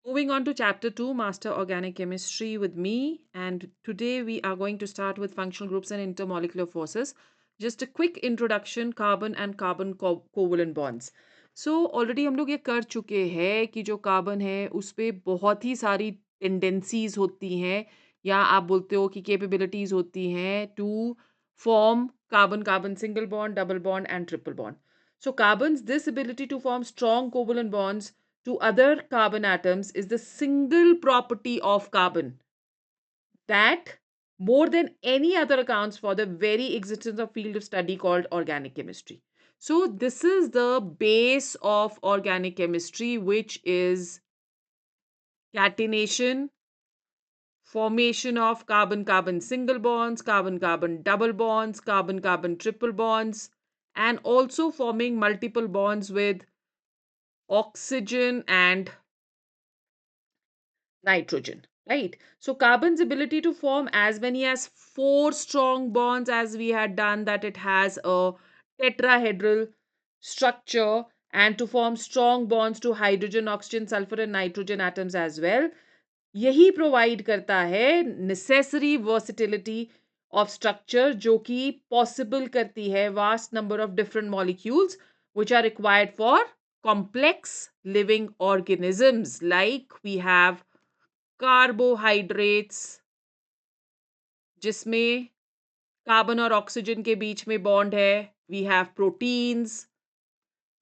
Moving on to chapter 2, Master Organic Chemistry with me. And today we are going to start with functional groups and intermolecular forces. Just a quick introduction, carbon and carbon covalent bonds. So already हम लोग ये कर चुके हैं कि जो carbon है उस पे बहुत ही सारी टेंडेंसीज होती हैं या आप बोलते हो कि कैपेबिलिटीज होती हैं to form carbon carbon single bond double bond and triple bond. So carbon's this ability to form strong covalent bonds to other carbon atoms is the single property of carbon that more than any other accounts for the very existence of field of study called organic chemistry. So this is the base of organic chemistry, which is catenation, formation of carbon-carbon single bonds, carbon-carbon double bonds, carbon-carbon triple bonds, and also forming multiple bonds with oxygen and nitrogen, right? So carbon's ability to form as many as four strong bonds as we had done, that it has a tetrahedral structure, and to form strong bonds to hydrogen, oxygen, sulfur and nitrogen atoms as well. यही provide करता है necessary versatility of structure जो कि possible करती है vast number of different molecules which are required for complex living organisms. Like we have carbohydrates जिसमें carbon और oxygen के बीच में बॉन्ड है. वी हैव प्रोटीन्स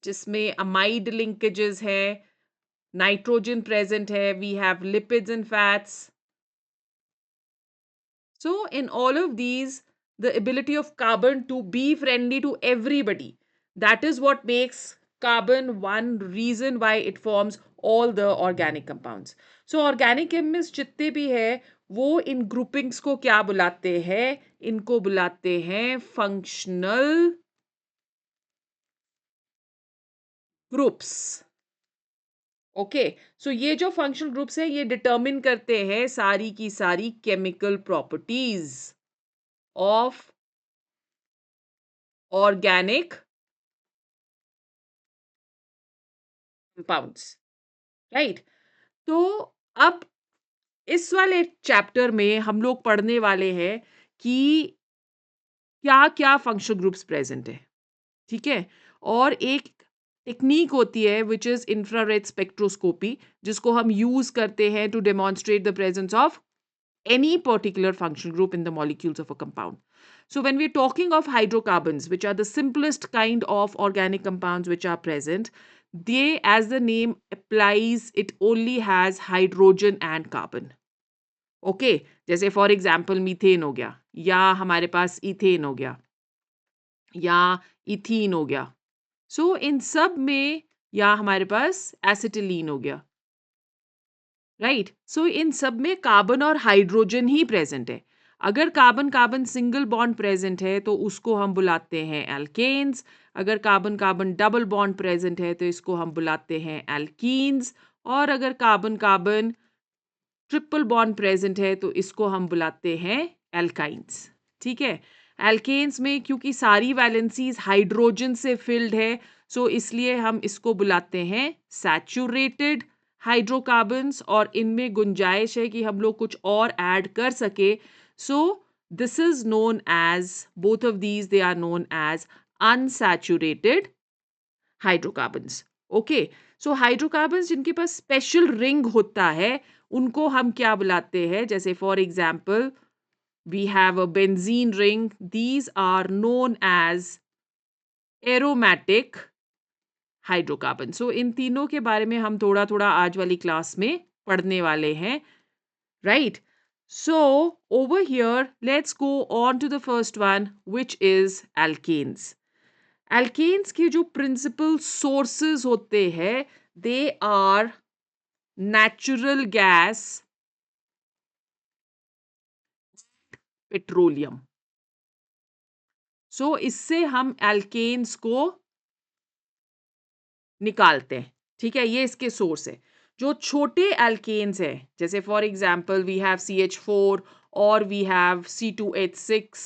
जिसमें अमाइड लिंकेजेस है, नाइट्रोजन प्रेजेंट है. We have lipids and fats. So in all of these, the ability of carbon to be friendly to everybody, that is what makes carbon one reason why it forms all the organic compounds. So organic chemists जितने भी है वो इन groupings को क्या बुलाते हैं? इनको बुलाते हैं functional groups. ओके, सो ये जो फंक्शनल ग्रुप्स है ये डिटर्मिन करते हैं सारी की सारी chemical properties of organic compounds, right? तो अब इस वाले चैप्टर में हम लोग पढ़ने वाले हैं कि क्या क्या फंक्शनल ग्रुप्स प्रेजेंट है. ठीक है, और एक टेक्निक होती है विच इज इंफ्रारेड स्पेक्ट्रोस्कोपी जिसको हम यूज करते हैं to demonstrate the presence of any particular functional group in the molecules of a compound. So when we're talking of hydrocarbons, which are the simplest kind of organic compounds which are present, they, as the name applies, it only has hydrogen and carbon. Okay, जैसे for example methane हो गया, या हमारे पास ethane हो गया, या ethene हो गया. So इन सब में, या हमारे पास एसिटिलीन हो गया, राइट? सो इन सब में कार्बन और हाइड्रोजन ही प्रेजेंट है. अगर carbon carbon single bond present है तो उसको हम बुलाते हैं एल्केन्स. अगर carbon carbon double bond present है तो इसको हम बुलाते हैं एल्कीन्स. और अगर carbon carbon triple bond present है तो इसको हम बुलाते हैं एल्काइंस. ठीक है, एल्केन्स में क्योंकि सारी वैलेंसीज हाइड्रोजन से फिल्ड है, सो इसलिए हम इसको बुलाते हैं सैचुरेटेड हाइड्रोकार्बन्स, और इनमें गुंजाइश है कि हम लोग कुछ और ऐड कर सके. So this is known as, both of these they are known as unsaturated hydrocarbons. Okay, so hydrocarbons जिनके पास स्पेशल रिंग होता है उनको हम क्या बुलाते हैं? जैसे for example we have a benzene ring, these are known as aromatic hydrocarbon. So इन तीनों के बारे में हम थोड़ा थोड़ा आज वाली क्लास में पढ़ने वाले हैं, right? So over here let's go on to the first one which is alkanes. Alkanes के जो प्रिंसिपल सोर्सेज होते हैं they are natural gas, petroleum. So इससे हम एल्केन्स को निकालते हैं. ठीक है, ये इसके सोर्स है. जो छोटे एल्केन्स है जैसे for example we have CH4 और we have C2H6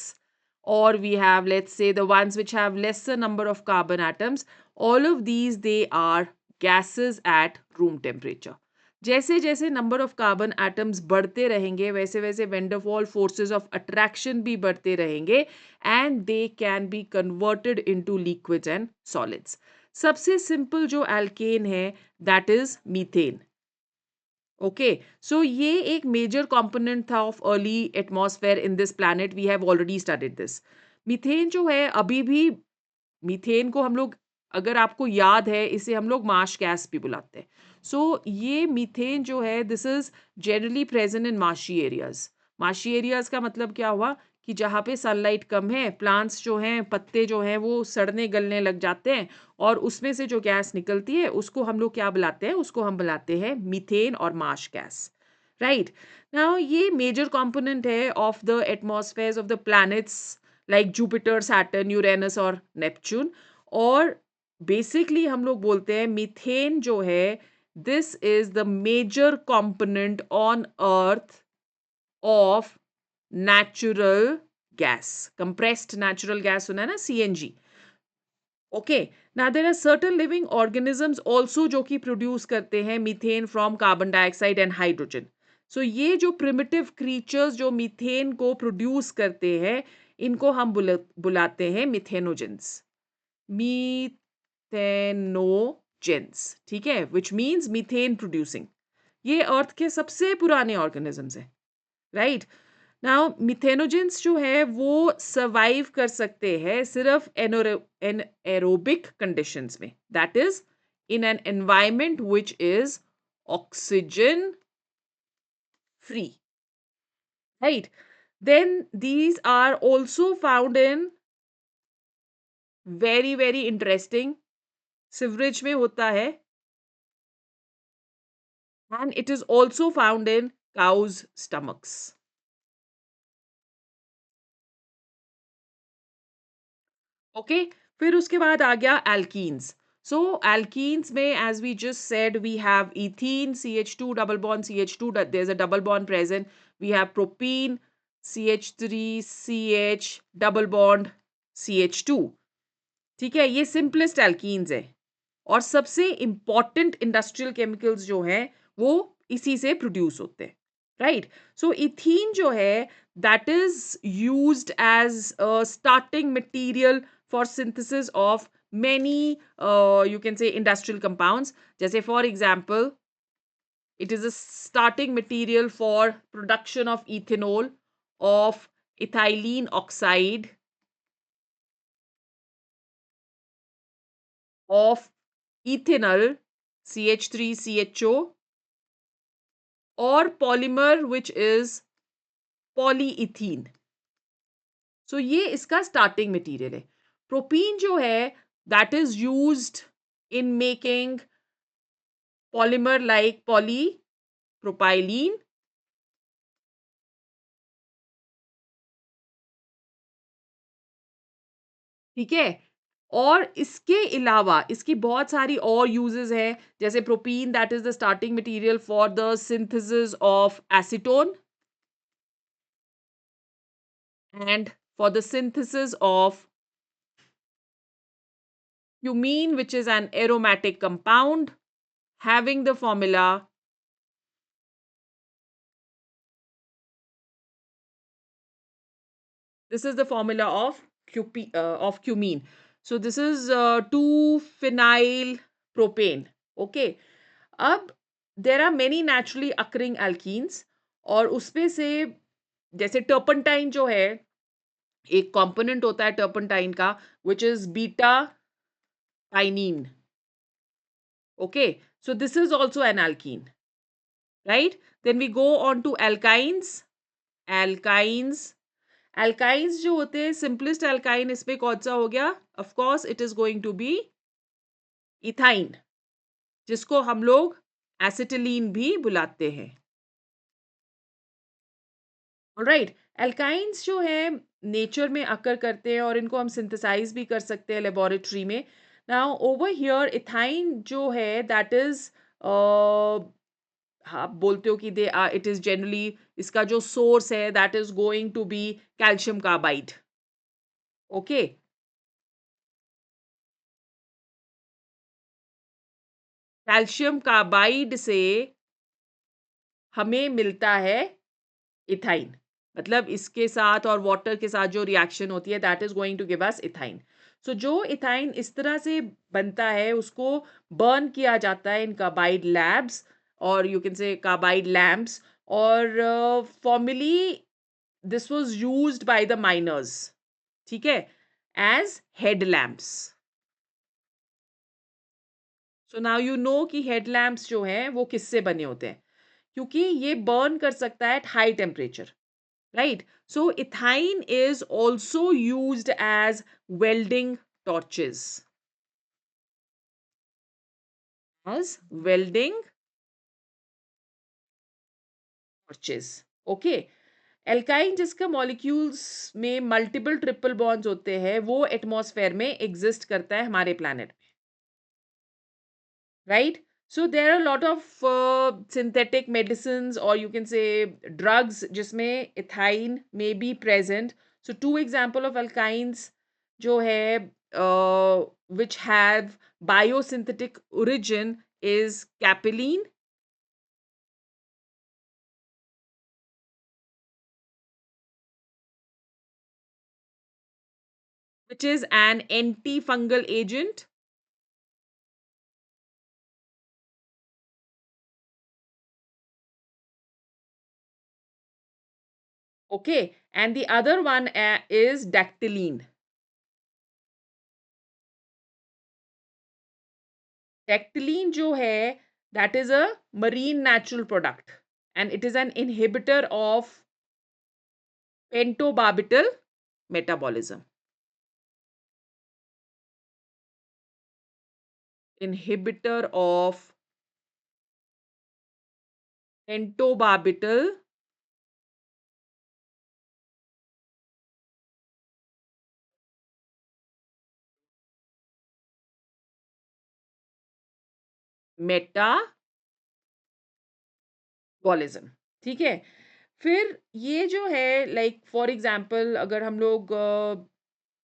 or we have, let's say, the ones which have lesser number of carbon atoms, all of these they are gases at room temperature. जैसे जैसे number of carbon atoms बढ़ते रहेंगे वैसे वैसे Van der Waals forces of attraction भी बढ़ते रहेंगे and they can be converted into liquids and solids. सबसे सिंपल जो एल्केन है that is methane. Okay, so ये एक मेजर कंपोनेंट था of early atmosphere in this planet. We have already studied this. Methane जो है अभी भी, मीथेन को हम लोग, अगर आपको याद है, इसे हम लोग मार्श गैस भी बुलाते हैं. सो ये मीथेन जो है this is generally present in marshy areas. Marshy areas का मतलब क्या हुआ कि जहाँ पे सनलाइट कम है, प्लांट्स जो हैं, पत्ते जो हैं वो सड़ने गलने लग जाते हैं और उसमें से जो गैस निकलती है उसको हम लोग क्या बुलाते हैं, उसको हम बुलाते हैं मीथेन और मार्श गैस. राइट नाउ ये मेजर कंपोनेंट है of the atmosphere of the planets like Jupiter, Saturn, Uranus और नेपच्यून. और बेसिकली हम लोग बोलते हैं मीथेन जो है this is the major component on earth of natural gas. Compressed natural gas सुना है ना, CNG. Okay, now there are certain living organisms also जो कि प्रोड्यूस करते हैं methane from carbon dioxide and hydrogen. सो ये जो प्रिमिटिव क्रीचर्स जो मीथेन को प्रोड्यूस करते हैं इनको हम बुलाते हैं मिथेनोजेंस. मीथेनोजेंस, ठीक है, विच मीन्स मीथेन प्रोड्यूसिंग. ये अर्थ के सबसे पुराने ऑर्गेनिजम्स हैं. राइट नाउ मिथेनोजेंस जो है वो सर्वाइव कर सकते हैं सिर्फ एनएरोबिक कंडीशंस में, that is in an environment which is oxygen free. Right then these are also found in very very interesting, sewerage में होता है and it is also found in cows stomachs. Okay, फिर उसके बाद आ गया alkenes. So alkenes में as we just said we have ethene CH2 double bond CH2, there is a double bond present. We have propene CH3CH double bond CH2. ठीक है, ये simplest alkenes है और सबसे इंपॉर्टेंट इंडस्ट्रियल केमिकल्स जो हैं वो इसी से प्रोड्यूस होते हैं. राइट सो इथीन जो है that is used as starting material for synthesis of many you can say industrial compounds. जैसे for example it is a starting material for production of ethanol, of ethylene oxide, of ethanol CH3CHO, और polymer which is polyethene. So ये इसका starting material है. Propene जो है that is used in making polymer like polypropylene. ठीक है, और इसके अलावा इसकी बहुत सारी और यूजेस हैं. जैसे propene that is the starting material for the synthesis of acetone and for the synthesis of cumene, which is an aromatic compound having the formula this is the formula of cumene. So this is 2-phenyl propane. Okay, अब there are many naturally occurring alkenes और उसमें से जैसे टर्पनटाइन जो है एक component होता है टर्पनटाइन का which is beta pinene. Okay, so this is also an alkene. Right, then we go on to alkynes. alkynes alkynes जो होते हैं सिंपलेस्ट alkyne इसमें कौन सा हो गया, of course it is going to be ethyne, जिसको हम लोग एसिटिलीन भी बुलाते हैं. राइट, एल्काइंस जो है नेचर में अकर करते हैं और इनको हम सिंथेसाइज भी कर सकते हैं लेबोरेटरी में. नाउ ओवर हियर इथाइन जो है दैट इज आप बोलते हो कि they are it is generally इसका जो सोर्स है that is going to be calcium carbide. Okay, calcium carbide से हमें मिलता है इथाइन। मतलब इसके साथ और वाटर के साथ जो रिएक्शन होती है that is going to give us ethyne. So जो इथाइन इस तरह से बनता है उसको बर्न किया जाता है इन कार्बाइड लैब्स, और you can say carbide lamps. और formally this was used by the miners, ठीक है, as head lamps. So now you know कि हेड लैम्प्स जो हैं वो किससे बने होते हैं, क्योंकि ये बर्न कर सकता है at high temperature, right? So ethine is also used as welding torches, as welding torches. Okay. Alkyne जिसका मॉलिक्यूल्स में मल्टीपल ट्रिपल बॉन्ड्स होते हैं वो एटमॉस्फेयर में एग्जिस्ट करता है हमारे प्लैनेट में, right? So there are a lot of synthetic medicines or you can say drugs जिसमें ethine may be present. So two example of alkynes जो है which have biosynthetic origin is capelline, which is an antifungal agent. Okay, and the other one is dactyline. Dactyline जो है that is a marine natural product and it is an inhibitor of pentobarbital metabolism. Inhibitor of pentobarbital metabolism, ठीक है। फिर ये जो है like for example अगर हम लोग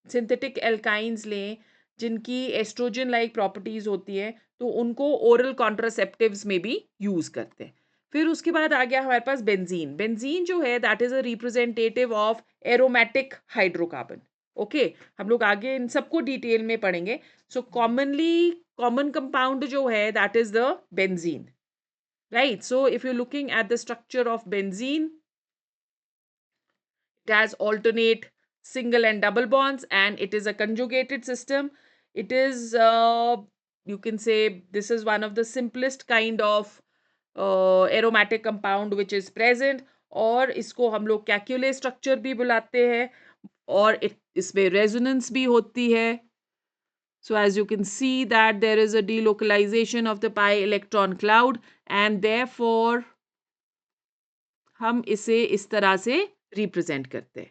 सिंथेटिक एल्काइंस लें जिनकी एस्ट्रोजन लाइक प्रॉपर्टीज होती है तो उनको ओरल कॉन्ट्रासेप्टिव्स में भी यूज करते हैं। फिर उसके बाद आ गया हमारे पास बेंजीन। बेंजीन जो है that is a representative of aromatic hydrocarbon. Okay, हम लोग आगे इन सबको डिटेल में पढ़ेंगे। सो कॉमन कंपाउंड जो है that is the benzene, right? So if you looking at the structure of benzene, it has alternate single and double bonds and it is a conjugated system. It is you can say this is one of the simplest kind of aromatic compound which is present, और इसको हम लोग कैक्यूले structure भी बुलाते हैं, और इसमें resonance भी होती है। So as you can see that there is a delocalization of the pi electron cloud and therefore हम इसे इस तरह से रिप्रेजेंट करते हैं।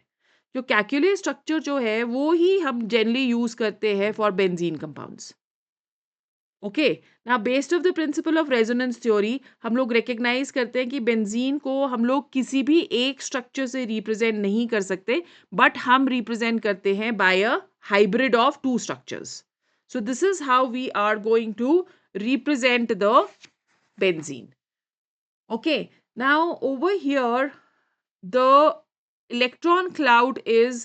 जो कैल्कुलस स्ट्रक्चर जो है वो ही हम जनरली यूज करते हैं फॉर बेंजीन कंपाउंड्स। ओके, ना based of the principle of resonance theory हम लोग रिकग्नाइज करते हैं कि बेंजीन को हम लोग किसी भी एक स्ट्रक्चर से रिप्रेजेंट नहीं कर सकते, बट हम रिप्रेजेंट करते हैं by a hybrid of two structures. So this is how we are going to represent the benzene. Okay, now over here the electron cloud is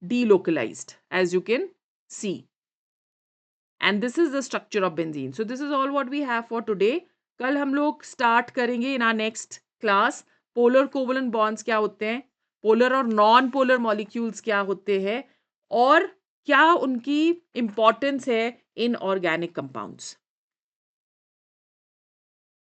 delocalized as you can see, and this is the structure of benzene. So this is all what we have for today. कल हम लोग start करेंगे in our next class polar covalent bonds क्या होते हैं, polar और non polar molecules क्या होते हैं, और क्या उनकी importance है in organic compounds.